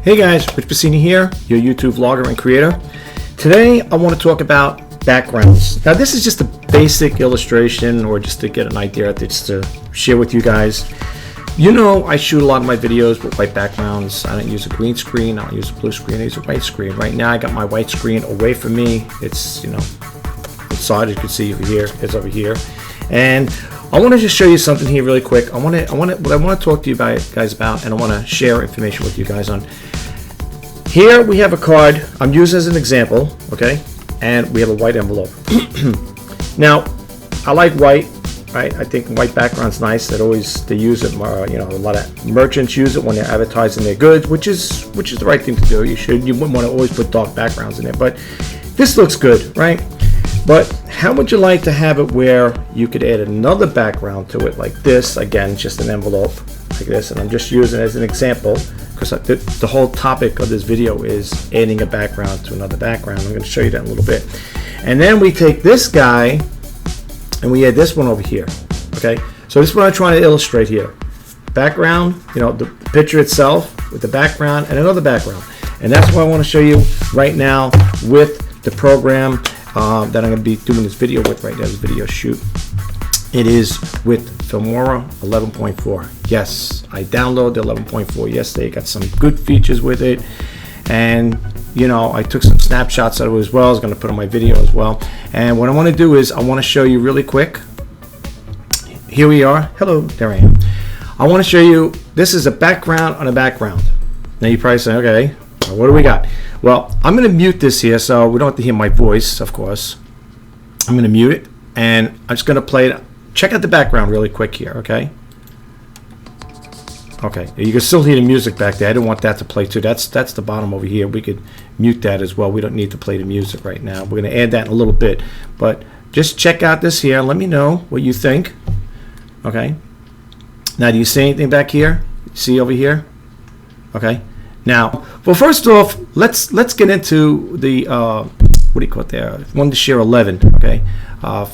Hey guys, Rich Bassini here, your YouTube vlogger and creator. Today I want to talk about backgrounds. Now this is just a basic illustration or just to get an idea, just to share with you guys. You know I shoot a lot of my videos with white backgrounds. I don't use a green screen, I don't use a blue screen, I use a white screen. Right now I got my white screen away from me. It's, you know, inside, as you can see over here, it's over here. And I want to just show you something here really quick. What I want to talk to you guys about, and I want to share information with you guys on. Here we have a card I'm using as an example, okay? And we have a white envelope. Now, I like white, right? I think white background's nice. They use it more, you know, a lot of merchants use it when they're advertising their goods, which is the right thing to do. You wouldn't want to always put dark backgrounds in there, but this looks good, right? But how would you like to have it where you could add another background to it like this? Again, just an envelope like this, and I'm just using it as an example because the whole topic of this video is adding a background to another background. I'm going to show you that in a little bit. And then we take this guy and we add this one over here. Okay, so this is what I'm trying to illustrate here. Background, you know, the picture itself with the background and another background. And that's what I want to show you right now with the program that I'm going to be doing this video with right now, this video shoot. It is with Filmora 11.4. Yes, I downloaded 11.4 yesterday. Got some good features with it, and you know, I took some snapshots of it as well. I was going to put on my video as well. And what I want to do is I want to show you really quick. Here we are. Hello, there I am. I want to show you. This is a background on a background. Now you probably say, okay, what do we got? Well, I'm going to mute this here so we don't have to hear my voice, of course. I'm going to mute it, and I'm just going to play it. Check out the background really quick here, okay? Okay, you can still hear the music back there. I didn't want that to play too. That's the bottom over here. We could mute that as well. We don't need to play the music right now. We're going to add that in a little bit. But just check out this here. Let me know what you think. Okay. Now, do you see anything back here? See over here? Okay. Now, well, first off, let's get into the what do you call it there? Wondershare 11, okay?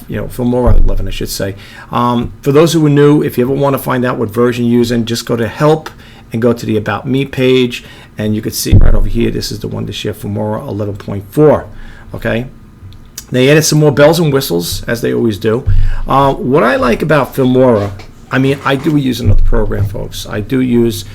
You know, Filmora 11, I should say. For those who are new, if you ever want to find out what version you're using, just go to Help and go to the About Me page, and you can see right over here. This is the Wondershare Filmora 11.4, okay? They added some more bells and whistles, as they always do. What I like about Filmora, I mean, I do use another program, folks. I do use,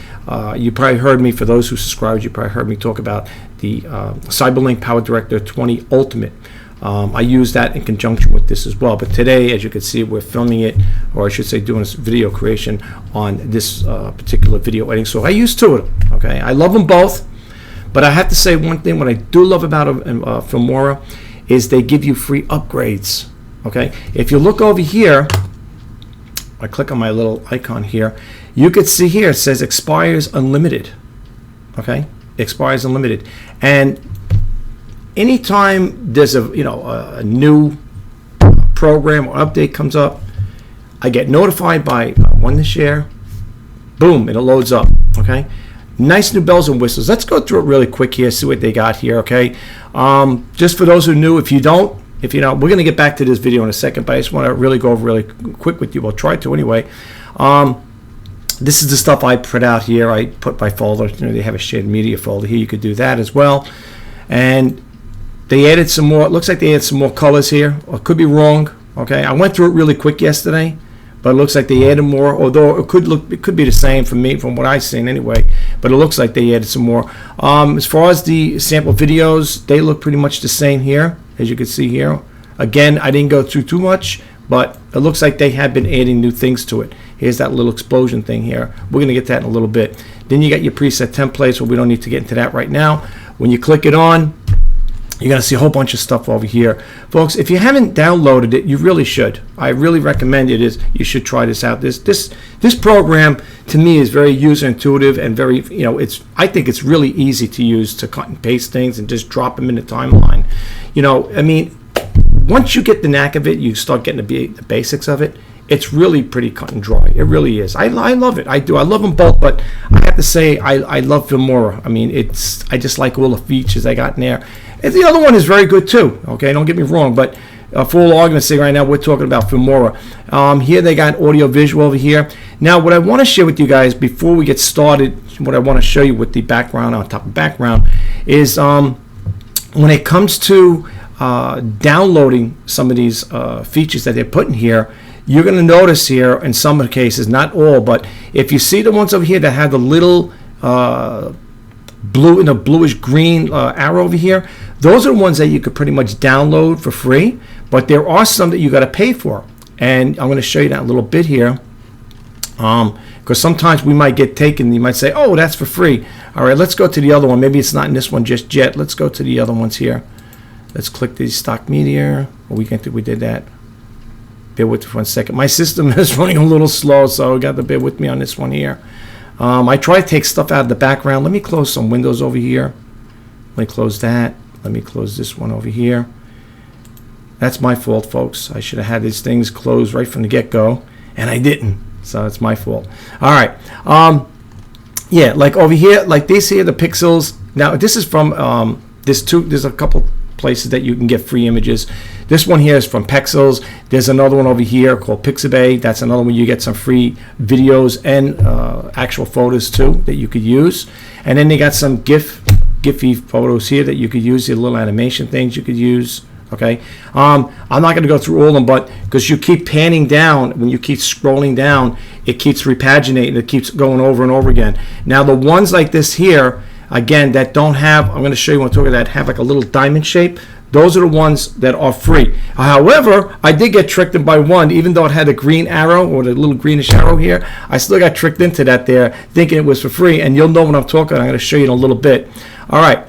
you probably heard me, for those who subscribed, you probably heard me talk about the Cyberlink Power Director 20 Ultimate. I use that in conjunction with this as well. But today, as you can see, we're filming it, or I should say doing this video creation on this particular video editing. So I use two of them, okay? I love them both, but I have to say one thing, what I do love about Filmora is they give you free upgrades, okay? If you look over here, I click on my little icon here, you could see here it says expires unlimited, okay? Expires unlimited. And anytime there's a new program or update comes up, I get notified by Wondershare. Boom, and it loads up, okay? Nice new bells and whistles. Let's go through it really quick here, see what they got here, okay? Just for those who are new, if you know, we're going to get back to this video in a second, but I just want to really go over really quick with you. I'll try to anyway. This is the stuff I put out here. I put my folder. You know, they have a shared media folder here. You could do that as well. And they added some more. It looks like they added some more colors here. I could be wrong. Okay, I went through it really quick yesterday, but it looks like they added more. Although it could be the same for me, from what I've seen anyway. But it looks like they added some more. As far as the sample videos, they look pretty much the same here, as you can see here. Again, I didn't go through too much, but it looks like they have been adding new things to it. Here's that little explosion thing here. We're going to get that in a little bit. Then you got your preset templates, but we don't need to get into that right now. When you click it on, you're going to see a whole bunch of stuff over here. Folks, if you haven't downloaded it, you really should. I really recommend it. You should try this out. This program, to me, is very user intuitive and very, you know, I think it's really easy to use, to cut and paste things and just drop them in the timeline. You know, I mean, once you get the knack of it, you start getting the basics of it. It's really pretty cut and dry. It really is. I love it. I do. I love them both, but I have to say I love Filmora. I mean, I just like all the features I got in there. And the other one is very good too. Okay, don't get me wrong, but for all argument's sake, right now we're talking about Filmora. Here they got audio visual over here. Now, what I want to share with you guys before we get started, what I want to show you with the background on top of background is when it comes to downloading some of these features that they're putting here, you're going to notice here in some of the cases, not all, but if you see the ones over here that have the little blue and a bluish green arrow over here, those are the ones that you could pretty much download for free, but there are some that you got to pay for, and I'm going to show you that in a little bit here, because sometimes we might get taken. You might say, oh, that's for free. All right, let's go to the other one. Maybe it's not in this one just yet. Let's go to the other ones here. Let's click the stock media. Well, we did that. Bear with me for 1 second. My system is running a little slow, so you got to bear with me on this one here. I try to take stuff out of the background. Let me close some windows over here. Let me close that. Let me close this one over here. That's my fault, folks. I should have had these things closed right from the get-go, and I didn't. So it's my fault. All right. Yeah, like over here, like these here, the pixels. Now, this is from, there's a couple places that you can get free images. This one here is from Pexels. There's another one over here called Pixabay. That's another one you get some free videos and actual photos too that you could use. And then they got some Giphy photos here that you could use. The little animation things you could use. Okay, I'm not going to go through all of them, but because you keep panning down, when you keep scrolling down, it keeps repaginating. It keeps going over and over again. Now the ones like this here, again, that don't have, I'm going to show you one talking that have like a little diamond shape. Those are the ones that are free. However, I did get tricked in by one, even though it had a green arrow or the little greenish arrow here. I still got tricked into that there, thinking it was for free. And you'll know what I'm talking. I'm going to show you in a little bit. All right.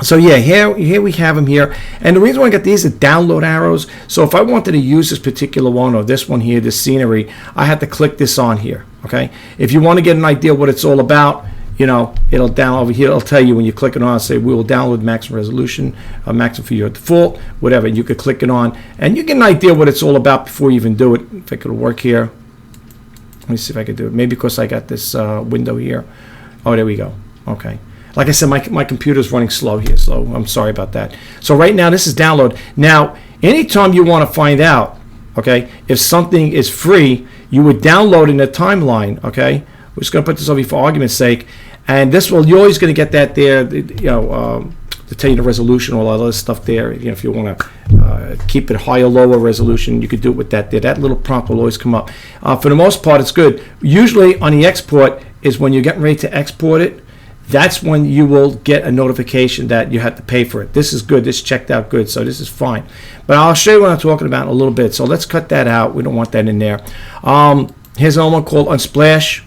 So yeah, here we have them here, and the reason why I got these are download arrows. So if I wanted to use this particular one or this one here, this scenery, I had to click this on here. Okay, if you want to get an idea what it's all about, you know, it'll down over here. It'll tell you when you click it on, say we will download maximum resolution, maximum for your default, whatever. You could click it on, and you get an idea what it's all about before you even do it. If it could work here, let me see if I could do it. Maybe because I got this window here. Oh, there we go. Okay. Like I said, my computer's running slow here, so I'm sorry about that. So right now, this is download. Now, anytime you want to find out, okay, if something is free, you would download in the timeline, okay? We're just going to put this over here for argument's sake. And this will, you're always going to get that there, you know, to tell you the resolution, all that other stuff there. You know, if you want to keep it higher, lower resolution, you could do it with that there. That little prompt will always come up. For the most part, it's good. Usually on the export is when you're getting ready to export it. That's when you will get a notification that you have to pay for it. This is good. This checked out good, so this is fine. But I'll show you what I'm talking about in a little bit. So let's cut that out. We don't want that in there. Here's another one called Unsplash.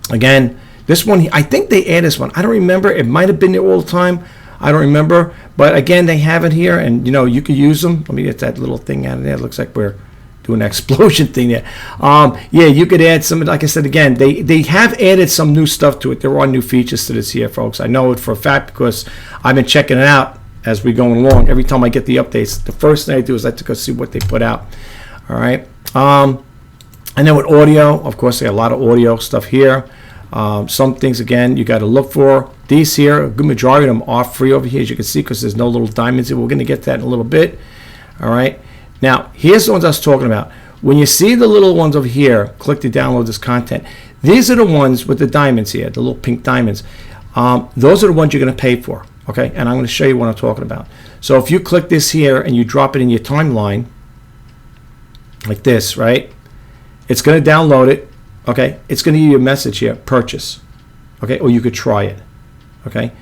Again, this one, I think they added this one. I don't remember. It might have been there all the time. I don't remember. But again, they have it here, and you know you can use them. Let me get that little thing out of there. It looks like we're doing an explosion thing there. Yeah, you could add some, like I said, again, they have added some new stuff to it. There are new features to this here, folks. I know it for a fact because I've been checking it out as we're going along. Every time I get the updates, the first thing I do is I go see what they put out. All right. And then with audio, of course, they have a lot of audio stuff here. Some things, again, you got to look for. These here, a good majority of them are free over here, as you can see, because there's no little diamonds here. We're going to get to that in a little bit. All right. Now, here's the ones I was talking about. When you see the little ones over here, click to download this content. These are the ones with the diamonds here, the little pink diamonds. Those are the ones you're going to pay for, okay? And I'm going to show you what I'm talking about. So if you click this here and you drop it in your timeline, like this, right? It's going to download it, okay? It's going to give you a message here, purchase, okay? Or you could try it, okay?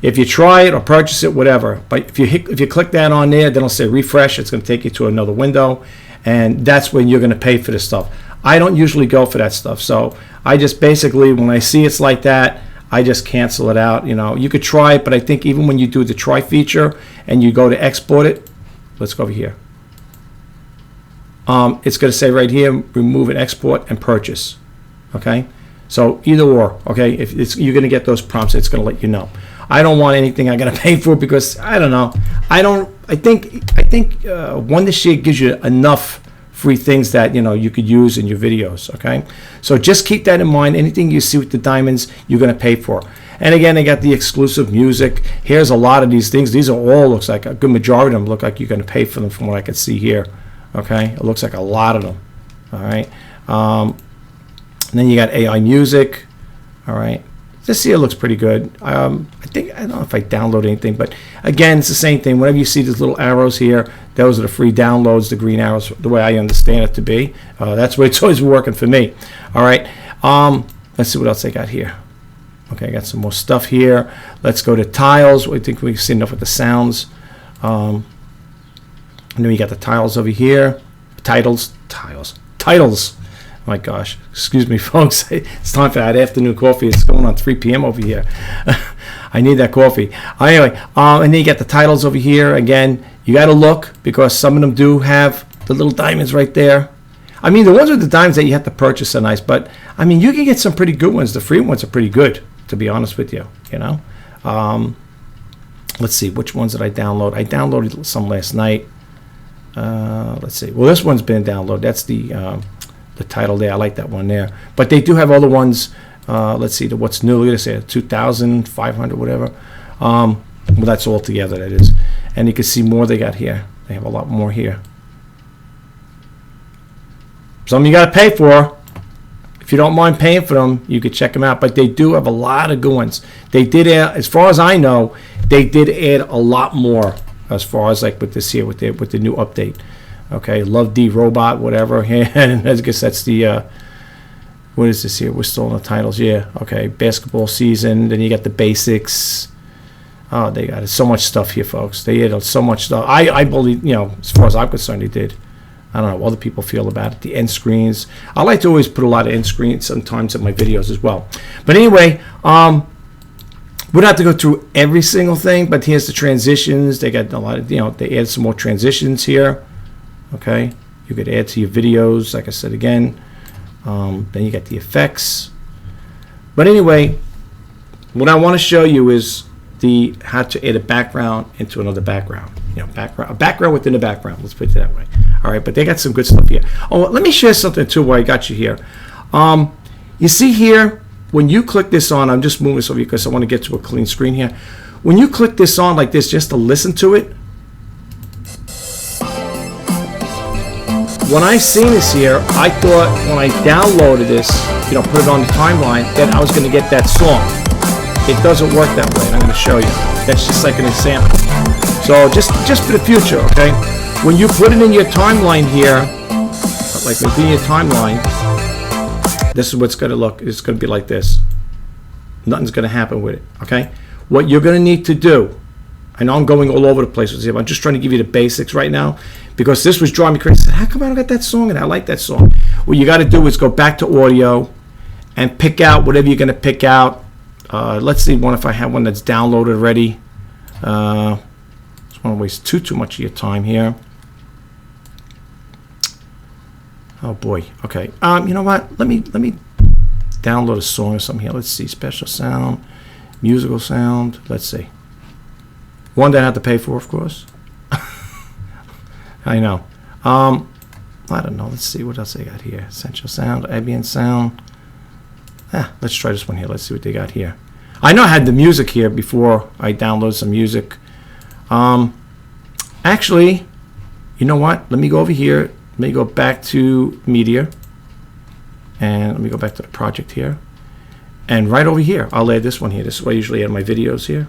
If you try it or purchase it, whatever. But if you click that on there, then it'll say refresh. It's going to take you to another window, and that's when you're going to pay for this stuff. I don't usually go for that stuff, so I just basically, when I see it's like that, I just cancel it out. You know, you could try it, but I think even when you do the try feature and you go to export it, let's go over here. It's going to say right here, remove and export and purchase. Okay, so either or. Okay, if you're going to get those prompts, it's going to let you know. I don't want anything I got to pay for because I don't know. I think Wondershare gives you enough free things that you could use in your videos. Okay, so just keep that in mind. Anything you see with the diamonds, you're going to pay for. And again, they got the exclusive music. Here's a lot of these things. These are all, looks like a good majority of them look like you're going to pay for them from what I can see here. Okay, it looks like a lot of them. All right. And then you got AI music. All right. This here looks pretty good. I don't know if I download anything, but again, it's the same thing. Whenever you see these little arrows here, those are the free downloads, the green arrows, the way I understand it to be. That's where it's always working for me. All right. Let's see what else I got here. Okay, I got some more stuff here. Let's go to tiles. I think we've seen enough with the sounds. And then we got the tiles over here. Titles. My gosh, excuse me, folks. It's time for that afternoon coffee. It's going on 3 p.m. over here. I need that coffee. Anyway, and then you got the titles over here. Again, you got to look because some of them do have the little diamonds right there. I mean, the ones with the diamonds that you have to purchase are nice, but I mean, you can get some pretty good ones. The free ones are pretty good, to be honest with you. You know, let's see, which ones did I download? I downloaded some last night. Let's see. Well, this one's been downloaded. That's the title there. I like that one there. But they do have other ones. Let's see, what's new. Look at this, 2,500, whatever. Well, that's all together, that is. And you can see more they got here. They have a lot more here. Some you got to pay for. If you don't mind paying for them, you could check them out. But they do have a lot of good ones. They did add, as far as I know, they did add a lot more as far as like with this here, with the new update. Okay, Love D Robot, whatever. And I guess that's the, what is this here? We're still in the titles. Yeah, okay, basketball season. Then you got the basics. Oh, they got so much stuff here, folks. They added so much stuff. I believe, you know, as far as I'm concerned, they did. I don't know what other people feel about it. The end screens. I like to always put a lot of end screens sometimes in my videos as well. But anyway, we don't have to go through every single thing, but here's the transitions. They got a lot of, you know, they added some more transitions here. Okay, you could add to your videos, like I said again. Then you got the effects. But anyway, what I want to show you is how to add a background into another background. You know, a background within a background. Let's put it that way. All right, but they got some good stuff here. Oh, let me share something too while I got you here. You see here, when you click this on, I'm just moving this over here because I want to get to a clean screen here. When you click this on like this, just to listen to it. When I seen this here, I thought when I downloaded this, you know, put it on the timeline, that I was going to get that song. It doesn't work that way, and I'm going to show you. That's just like an example. So just for the future, okay? When you put it in your timeline here, like within your timeline, this is what's going to look. It's going to be like this. Nothing's going to happen with it, okay? What you're going to need to do, I know I'm going all over the place with this. I'm just trying to give you the basics right now because this was driving me crazy. I said, how come I don't get that song? And I like that song. What you got to do is go back to audio and pick out whatever you're going to pick out. Let's see one if I have one that's downloaded already. I just want to waste too much of your time here. Oh boy. Okay. You know what? Let me download a song or something here. Let's see. Special sound, musical sound. Let's see. One that I have to pay for, of course. I know. I don't know. Let's see what else they got here. Essential sound, ambient sound. Let's try this one here. Let's see what they got here. I know I had the music here before I download some music. Actually, you know what? Let me go over here. Let me go back to media. And let me go back to the project here. And right over here, I'll add this one here. This is where I usually add my videos here.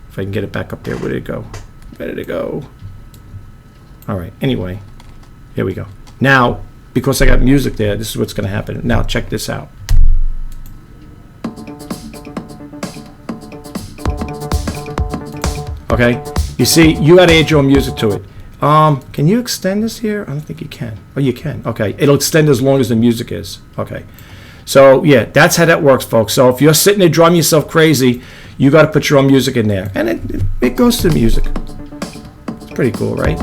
If I can get it back up there. Where did it go? Where did it go? All right. Anyway, here we go. Now, because I got music there, this is what's going to happen. Now, check this out. Okay. You see, you got to add your own music to it. Can you extend this here? I don't think you can. Oh, you can. Okay. It'll extend as long as the music is. Okay. So, yeah, that's how that works, folks. So if you're sitting there drumming yourself crazy, you got to put your own music in there. And it goes to the music. It's pretty cool, right?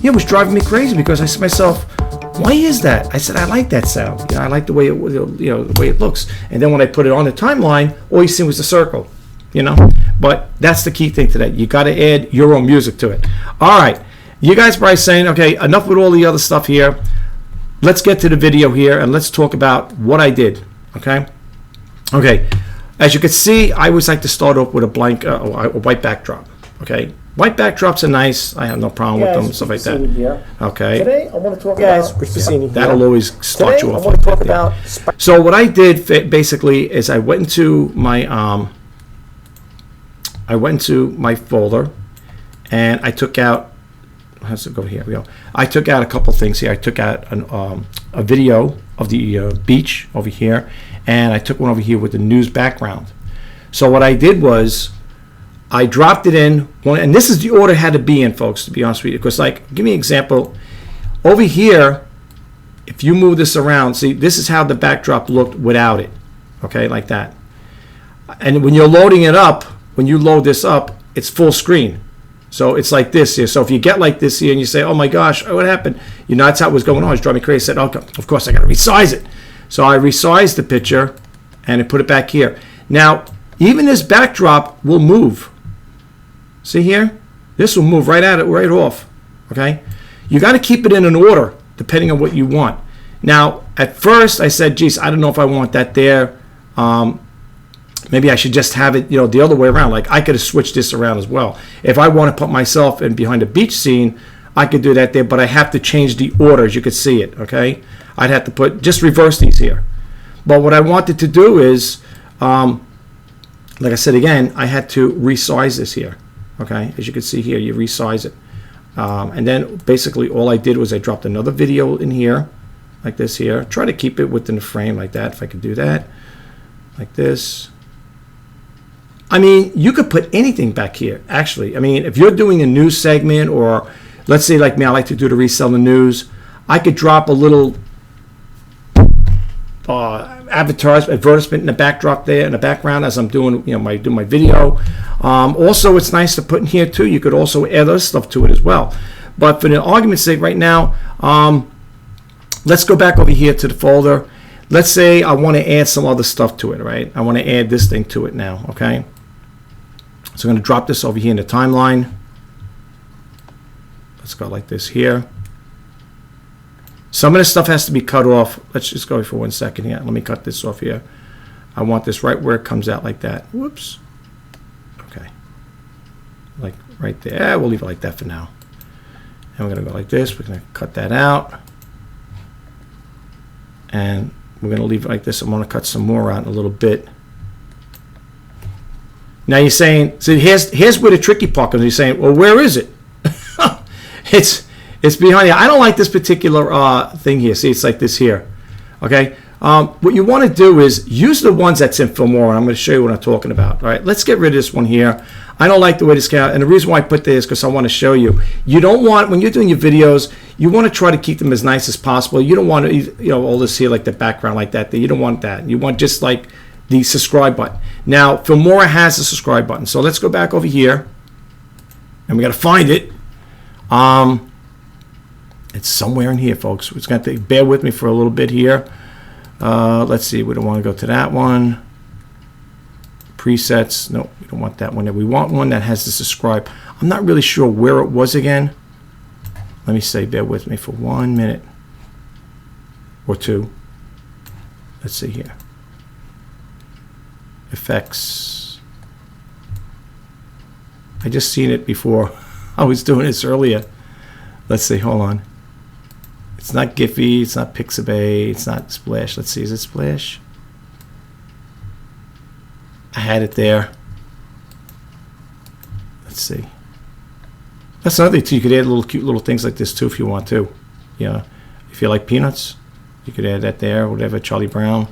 Yeah, it was driving me crazy because I said to myself, why is that? I said, I like that sound. You know, I like the way it, you know, the way it looks. And then when I put it on the timeline, all you see was the circle, you know? But that's the key thing to that. You got to add your own music to it. All right. You guys probably saying, okay, enough with all the other stuff here. Let's get to the video here and let's talk about what I did. Okay. Okay. As you can see, I always like to start off with a blank, a white backdrop. Okay. White backdrops are nice. I have no problem with them and stuff like that. Here. Okay. Today I want to talk about that'll always start you off. I want to talk about so what I did basically is I went into my folder and I took out. How's it go here? We go. I took out a couple things here. I took out a video of the beach over here, and I took one over here with the news background. So what I did was I dropped it in one, and this is the order it had to be in, folks, to be honest with you. Because, like, give me an example. Over here, if you move this around, see, this is how the backdrop looked without it. Okay, like that. And when you're loading it up, when you load this up, it's full screen. So it's like this here. So if you get like this here and you say, oh my gosh, what happened? You know, that's how it was going on. It was driving me crazy. I said, okay, of course, I got to resize it. So I resized the picture and I put it back here. Now, even this backdrop will move. See here? This will move right off. Okay? You got to keep it in an order depending on what you want. Now, at first I said, geez, I don't know if I want that there. Maybe I should just have it, you know, the other way around. Like, I could have switched this around as well. If I want to put myself in behind a beach scene, I could do that there, but I have to change the order as you could see it, okay? I'd have to just reverse these here. But what I wanted to do is, like I said again, I had to resize this here, okay? As you can see here, you resize it. And then basically all I did was I dropped another video in here, like this here. Try to keep it within the frame like that, if I could do that, like this. I mean, you could put anything back here, actually. I mean, if you're doing a news segment, or let's say like me, I like to do the resell the news, I could drop a little advertisement in the backdrop there, in the background as I'm doing, you know, do my video. Also, it's nice to put in here too. You could also add other stuff to it as well. But for the argument's sake right now, let's go back over here to the folder. Let's say I want to add some other stuff to it, right? I want to add this thing to it now, okay? So I'm going to drop this over here in the timeline. Let's go like this here. Some of this stuff has to be cut off. Let's just go for 1 second here. Let me cut this off here. I want this right where it comes out like that. Whoops. Okay. Like right there. We'll leave it like that for now. And we're going to go like this. We're going to cut that out. And we're going to leave it like this. I'm going to cut some more out in a little bit. Now you're saying, so here's where the tricky part comes. You're saying, well, where is it? It's behind you. I don't like this particular thing here. See, it's like this here. Okay. What you want to do is use the ones that's in Filmora. I'm going to show you what I'm talking about. All right. Let's get rid of this one here. I don't like the way this came out, and the reason why I put this is because I want to show you. You don't want, when you're doing your videos, you want to try to keep them as nice as possible. You don't want to, you know, all this here like the background like that. You don't want that. You want just like the subscribe button. Now, Filmora has a subscribe button. So let's go back over here, and we got to find it. It's somewhere in here, folks. It's going to bear with me for a little bit here. Let's see. We don't want to go to that one. Presets. No, we don't want that one. We want one that has the subscribe. I'm not really sure where it was again. Let me say, bear with me for 1 minute or two. Let's see here. Effects. I just seen it before. I was doing this earlier. Let's see. Hold on. It's not Giphy. It's not Pixabay. It's not Splash. Let's see. Is it Splash? I had it there. Let's see. That's another thing too. You could add little cute little things like this too if you want to. Yeah. If you like peanuts, you could add that there. Whatever. Charlie Brown.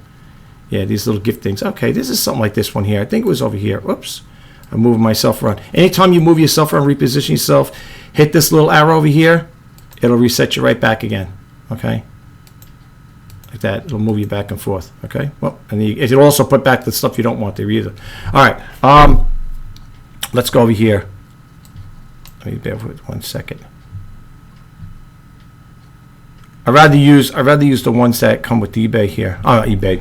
Yeah, these little gift things. Okay, this is something like this one here. I think it was over here. Oops. I'm moving myself around. Anytime you move yourself around, reposition yourself, hit this little arrow over here. It'll reset you right back again. Okay. Like that. It'll move you back and forth. Okay. Well, and it'll also put back the stuff you don't want there either. All right. Let's go over here. Let me bear with 1 second. I'd rather use the ones that come with eBay here. Oh, not eBay,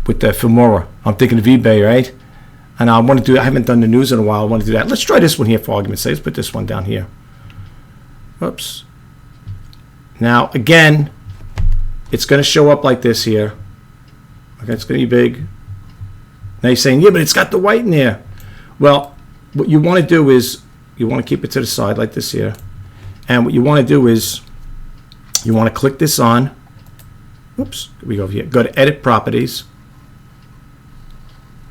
with the Filmora. I'm thinking of eBay, right? And I want to do. I haven't done the news in a while. I want to do that. Let's try this one here for argument's sake. Let's put this one down here. Oops. Now again, it's going to show up like this here. Okay, it's going to be big. Now you're saying, yeah, but it's got the white in there. Well, what you want to do is you want to keep it to the side like this here. And what you want to do is you want to click this on. Oops, we go over here. Go to Edit Properties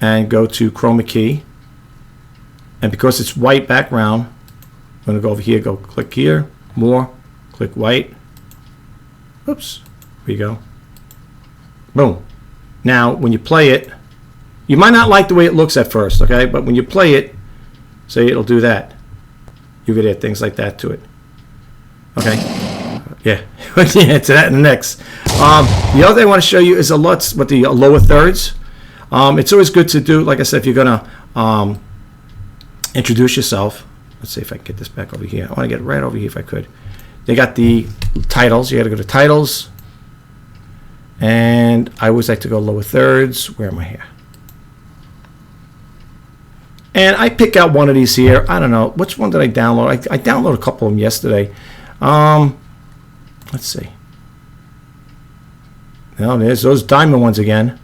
and go to Chroma Key. And because it's white background, I'm going to go over here, go click here, More, click white. Oops, here you go. Boom. Now, when you play it, you might not like the way it looks at first, okay? But when you play it, say it'll do that. You could add things like that to it. Okay? Yeah. Yeah, to that and the next. The other thing I want to show you is a LUTs with the lower thirds. It's always good to do, like I said, if you're going to introduce yourself. Let's see if I can get this back over here. I want to get it right over here if I could. They got the titles. You got to go to Titles. And I always like to go lower thirds. Where am I here? And I pick out one of these here. I don't know. Which one did I download? I downloaded a couple of them yesterday. Let's see. Now there's those diamond ones again.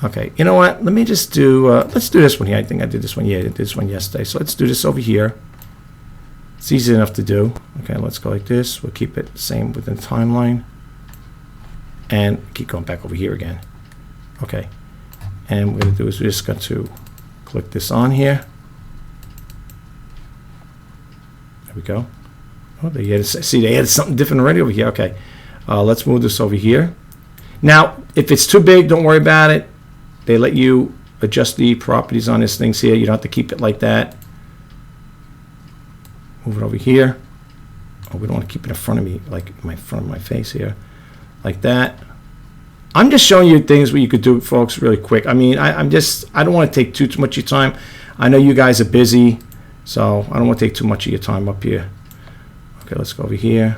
Okay, you know what? Let me just do, let's do this one here. I think I did this one. Yeah, I did this one yesterday. So let's do this over here. It's easy enough to do. Okay, let's go like this. We'll keep it the same within the timeline. And keep going back over here again. Okay. And what we're going to do is we're just going to click this on here. There we go. Oh, they added, see, they added something different already over here. Okay. Let's move this over here. Now, if it's too big, don't worry about it. They let you adjust the properties on this things here. You don't have to keep it like that. Move it over here. Oh, we don't want to keep it in front of me, like in front of my face here. Like that. I'm just showing you things what you could do, folks, really quick. I mean, I don't want to take too much of your time. I know you guys are busy, so I don't want to take too much of your time up here. Okay, let's go over here.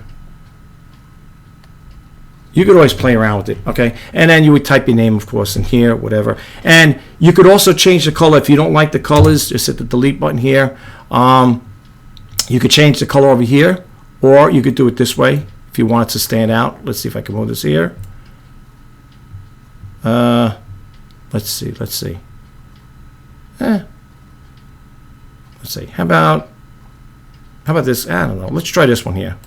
You could always play around with it, okay? And then you would type your name, of course, in here, whatever. And you could also change the color. If you don't like the colors, just hit the delete button here. You could change the color over here, or you could do it this way if you want it to stand out. Let's see if I can move this here. Let's see. Let's see. How about this? I don't know. Let's try this one here.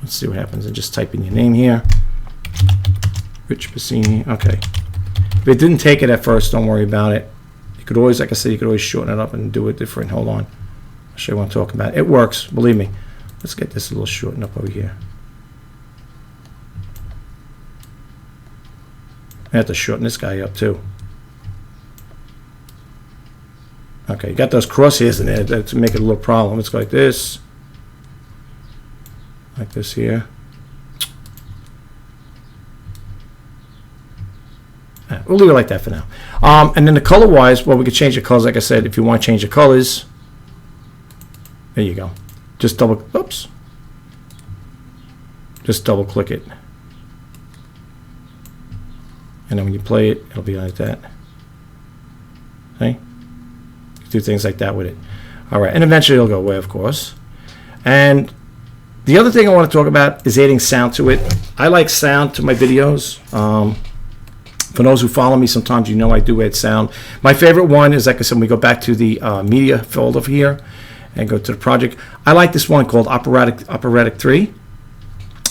Let's see what happens. And just type in your name here. Rich Bassini. Okay. If it didn't take it at first, don't worry about it. You could always, like I said, you could always shorten it up and do it different. Hold on. I'll show you what I'm talking about. It works. Believe me. Let's get this a little shortened up over here. I have to shorten this guy up too. Okay, you got those crosshairs in there to make it a little problem. Let's go like this. Like this here. We'll leave it like that for now. And then the color wise, well, we could change the colors. Like I said, if you want to change the colors, there you go. Just double, oops. Just double click it. And then when you play it, it'll be like that. Okay? Do things like that with it. All right, and eventually it'll go away, of course. And the other thing I want to talk about is adding sound to it. I like sound to my videos. For those who follow me, sometimes you know I do add sound. My favorite one is, like I said, when we go back to the media folder here and go to the project. I like this one called Operatic 3.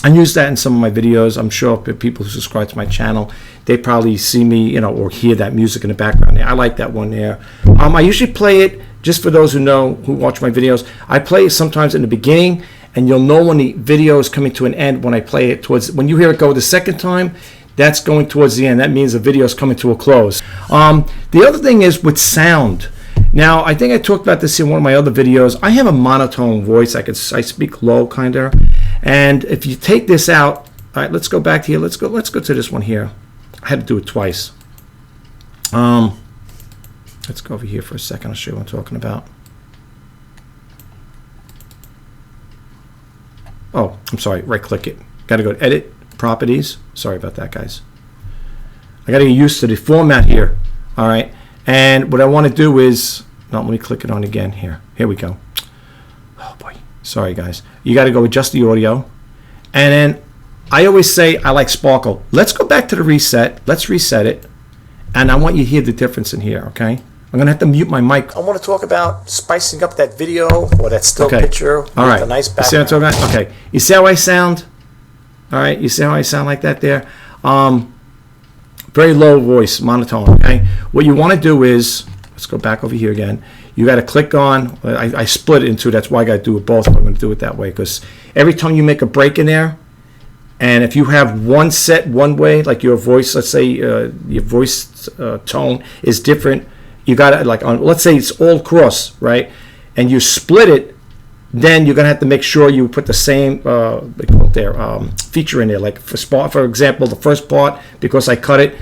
I use that in some of my videos. I'm sure people who subscribe to my channel, they probably see me, you know, or hear that music in the background there. I like that one there. I usually play it, just for those who know, who watch my videos, I play it sometimes in the beginning, and you'll know when the video is coming to an end when I play it towards, when you hear it go the second time, that's going towards the end. That means the video is coming to a close. The other thing is with sound. Now, I think I talked about this in one of my other videos. I have a monotone voice. I speak low, kind of. And if you take this out, all right, let's go back to here. Let's go to this one here. I had to do it twice. Let's go over here for a second. I'll show you what I'm talking about. Oh, I'm sorry. Right-click it. Got to go to Edit, Properties. Sorry about that, guys. I got to get used to the format here. All right. And what I want to do is, no, let me click it on again here. Here we go. Oh boy, sorry guys. You got to go adjust the audio. And then I always say I like sparkle. Let's go back to the reset. Let's reset it. And I want you to hear the difference in here, okay? I'm going to have to mute my mic. I want to talk about spicing up that video or that still picture with a nice background. See what I'm talking about? Okay. You see how I sound? All right. You see how I sound like that there? Very low voice, monotone, okay? What you want to do is, let's go back over here again. You got to click on, I split it into, that's why I got to do it both. I'm going to do it that way because every time you make a break in there, and if you have one set one way, like your voice, let's say your voice tone is different, you got to, like, let's say it's all cross, right? And you split it, then you're going to have to make sure you put the same feature in there. Like for example, the first part, because I cut it,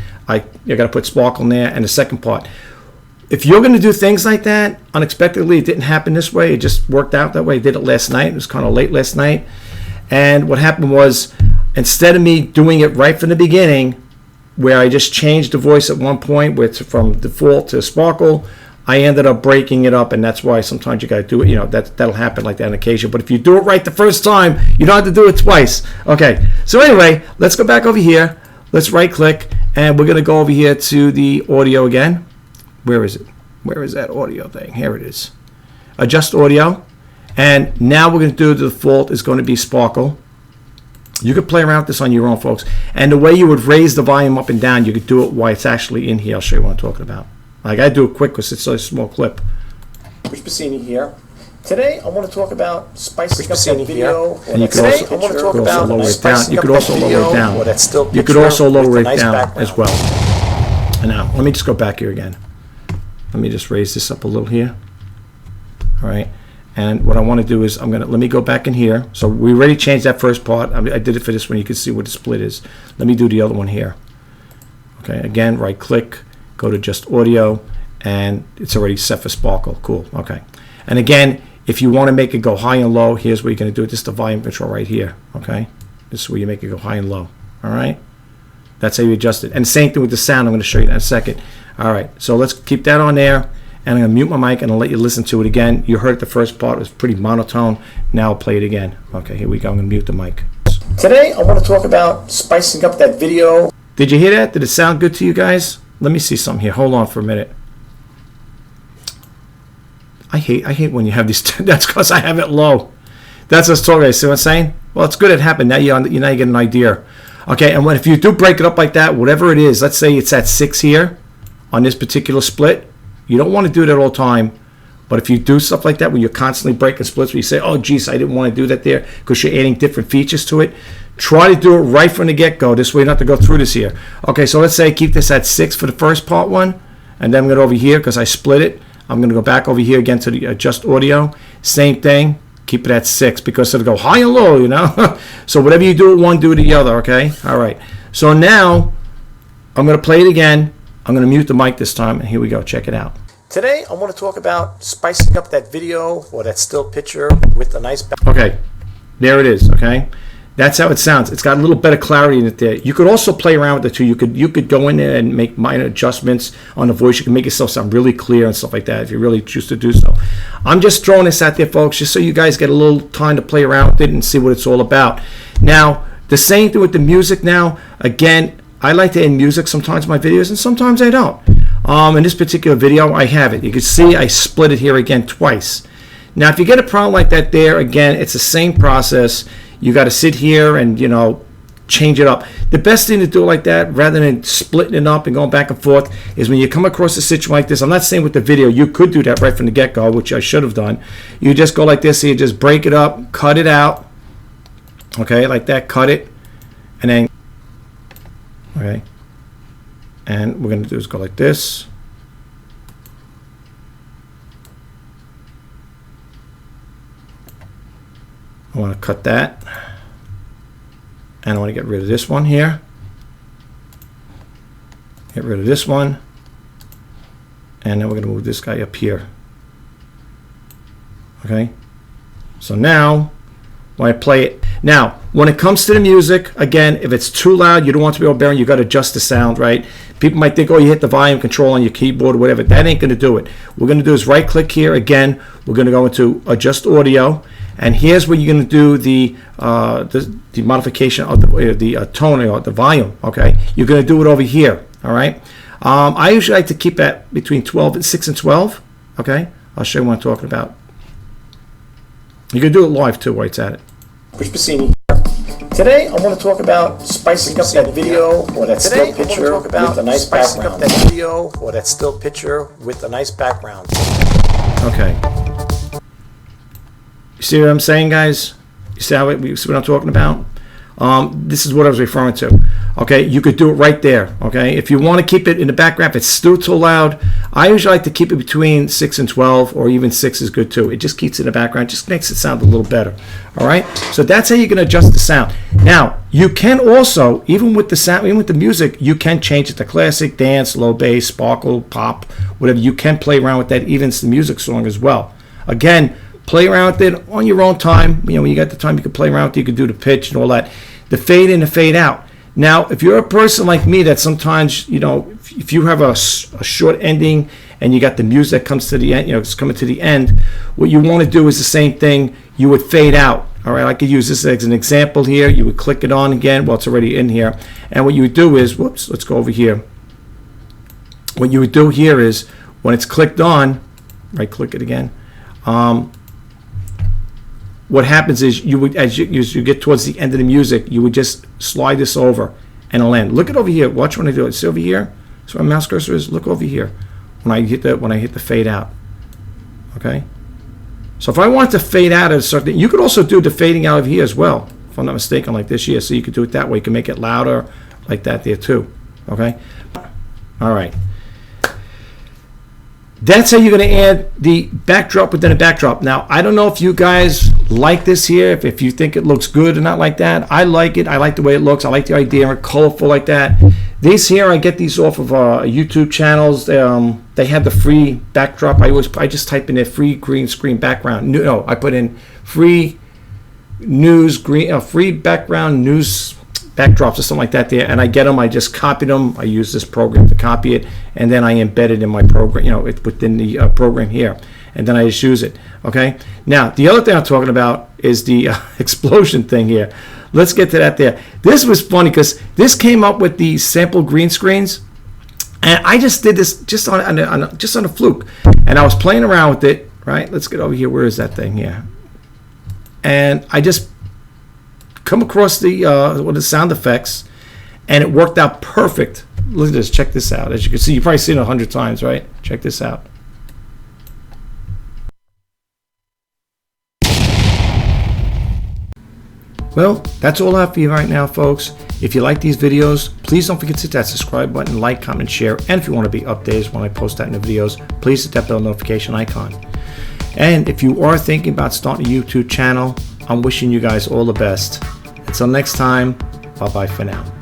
you got to put sparkle in there, and the second part. If you're going to do things like that, unexpectedly, it didn't happen this way. It just worked out that way. I did it last night. It was kind of late last night. And what happened was, instead of me doing it right from the beginning, where I just changed the voice at one point from default to sparkle, I ended up breaking it up, and that's why sometimes you got to do it. You know, that'll happen like that on occasion. But if you do it right the first time, you don't have to do it twice. Okay. So anyway, let's go back over here. Let's right-click, and we're going to go over here to the audio again. Where is it? Where is that audio thing? Here it is. Adjust audio. And now we're going to do the default is going to be sparkle. You could play around with this on your own, folks. And the way you would raise the volume up and down, you could do it while it's actually in here. I'll show you what I'm talking about. I got to do it quick because it's a small clip. Rich Bassini here. Today I want to talk about spicing up that video. And you could also lower it down. You could also lower it down. You could also lower it down as well. And now let me just go back here again. Let me just raise this up a little here. All right. And what I want to do is let me go back in here. So we already changed that first part. I did it for this one. You can see what the split is. Let me do the other one here. Okay. Again, right click, go to just audio, and it's already set for sparkle. Cool. Okay. And again, if you want to make it go high and low, here's where you're going to do it. This is the volume control right here. Okay. This is where you make it go high and low. All right. That's how you adjust it. And same thing with the sound. I'm going to show you that in a second. All right. So let's keep that on there. And I'm going to mute my mic and I'll let you listen to it again. You heard the first part. It was pretty monotone. Now I'll play it again. Okay, here we go. I'm going to mute the mic. Today I want to talk about spicing up that video. Did you hear that? Did it sound good to you guys? Let me see something here. Hold on for a minute. I hate when you have these. That's because I have it low. That's what's talking about. See what I'm saying? Well, it's good it happened. Now you get an idea. Okay, and if you do break it up like that, whatever it is, let's say it's at 6 here on this particular split. You don't want to do that all the time, but if you do stuff like that where you're constantly breaking splits, where you say, oh, geez, I didn't want to do that there because you're adding different features to it, try to do it right from the get-go. This way you don't have to go through this here. Okay, so let's say keep this at 6 for the first part one, and then I'm going to go over here because I split it. I'm going to go back over here again to the adjust audio. Same thing. Keep it at 6 because it'll go high and low, you know. So whatever you do at one, do it the other, okay? All right. So now I'm going to play it again. I'm going to mute the mic this time, and here we go. Check it out. Today, I want to talk about spicing up that video or that still picture with a nice... Okay, there it is, okay? That's how it sounds. It's got a little better clarity in it there. You could also play around with it too. You could go in there and make minor adjustments on the voice. You can make yourself sound really clear and stuff like that if you really choose to do so. I'm just throwing this out there, folks, just so you guys get a little time to play around with it and see what it's all about. Now, the same thing with the music now. Again, I like to end music sometimes in my videos, and sometimes I don't. In this particular video, I have it. You can see I split it here again twice. Now, if you get a problem like that there, again, it's the same process. You got to sit here and, you know, change it up. The best thing to do like that, rather than splitting it up and going back and forth, is when you come across a situation like this. I'm not saying with the video. You could do that right from the get-go, which I should have done. You just go like this. So you just break it up, cut it out. Okay, like that. Cut it. And then... Okay, and what we're going to do is go like this. I want to cut that, and I want to get rid of this one here. Get rid of this one, and then we're going to move this guy up here. Okay, so now when I play it, now when it comes to the music, again, if it's too loud, you don't want to be overbearing, you got to adjust the sound, right? People might think, oh, you hit the volume control on your keyboard or whatever. That ain't going to do it. What we're going to do is right click here again. We're going to go into adjust audio, and here's where you're going to do the modification of the tone or the volume. Okay, you're going to do it over here. All right. I usually like to keep that between 6 and 12. Okay, I'll show you what I'm talking about. You can do it live too while it's at it. Chris Bassini. Today I want to talk about spicing up that video or that still picture with a nice background. Okay. You see what I'm saying, guys? You see what I'm talking about? This is what I was referring to. Okay, you could do it right there. Okay, if you want to keep it in the background, if it's still too loud, I usually like to keep it between 6 and 12, or even 6 is good too. It just keeps it in the background, just makes it sound a little better. All right, so that's how you can adjust the sound. Now, you can also, even with the sound, even with the music, you can change it to classic, dance, low bass, sparkle, pop, whatever. You can play around with that, even the music song as well. Again, play around with it on your own time. You know, when you got the time, you can play around with it. You can do the pitch and all that, the fade in and fade out. Now, if you're a person like me that sometimes, you know, if you have a short ending and you got the music that comes to the end, you know, it's coming to the end, what you want to do is the same thing. You would fade out. All right, I could use this as an example here. You would click it on again. Well, it's already in here. And what you would do is, whoops, let's go over here. What you would do here is when it's clicked on, right click it again. What happens is you would, as you get towards the end of the music, you would just slide this over and it'll end. Look at over here. Watch when I do it. See over here? So my mouse cursor is. Look over here when I hit the fade out. Okay. So if I want to fade out at a certain, you could also do the fading out of here as well. If I'm not mistaken, like this here. So you could do it that way. You can make it louder, like that there too. Okay. All right. That's how you're going to add the backdrop within a backdrop. Now, I don't know if you guys like this here, if you think it looks good or not like that. I like it. I like the way it looks. I like the idea of it, colorful like that. These here, I get these off of YouTube channels. They have the free backdrop. I just type in there free green screen background. No, I put in free news free background news backdrops or something like that there, and I get them. I just copy them. I use this program to copy it, and then I embed it in my program. You know, it's within the program here, and then I just use it. Okay. Now the other thing I'm talking about is the explosion thing here. Let's get to that there. This was funny because this came up with the sample green screens, and I just did this just on a fluke, and I was playing around with it. Right. Let's get over here. Where is that thing here? And I just come across the sound effects, and it worked out perfect. Look at this. Check this out. As you can see, you've probably seen it 100 times, right? Check this out. Well, that's all I have for you right now, folks. If you like these videos, please don't forget to hit that subscribe button, like, comment, share. And if you want to be updated when I post that in the videos, please hit that bell notification icon. And if you are thinking about starting a YouTube channel, I'm wishing you guys all the best. Until next time, bye-bye for now.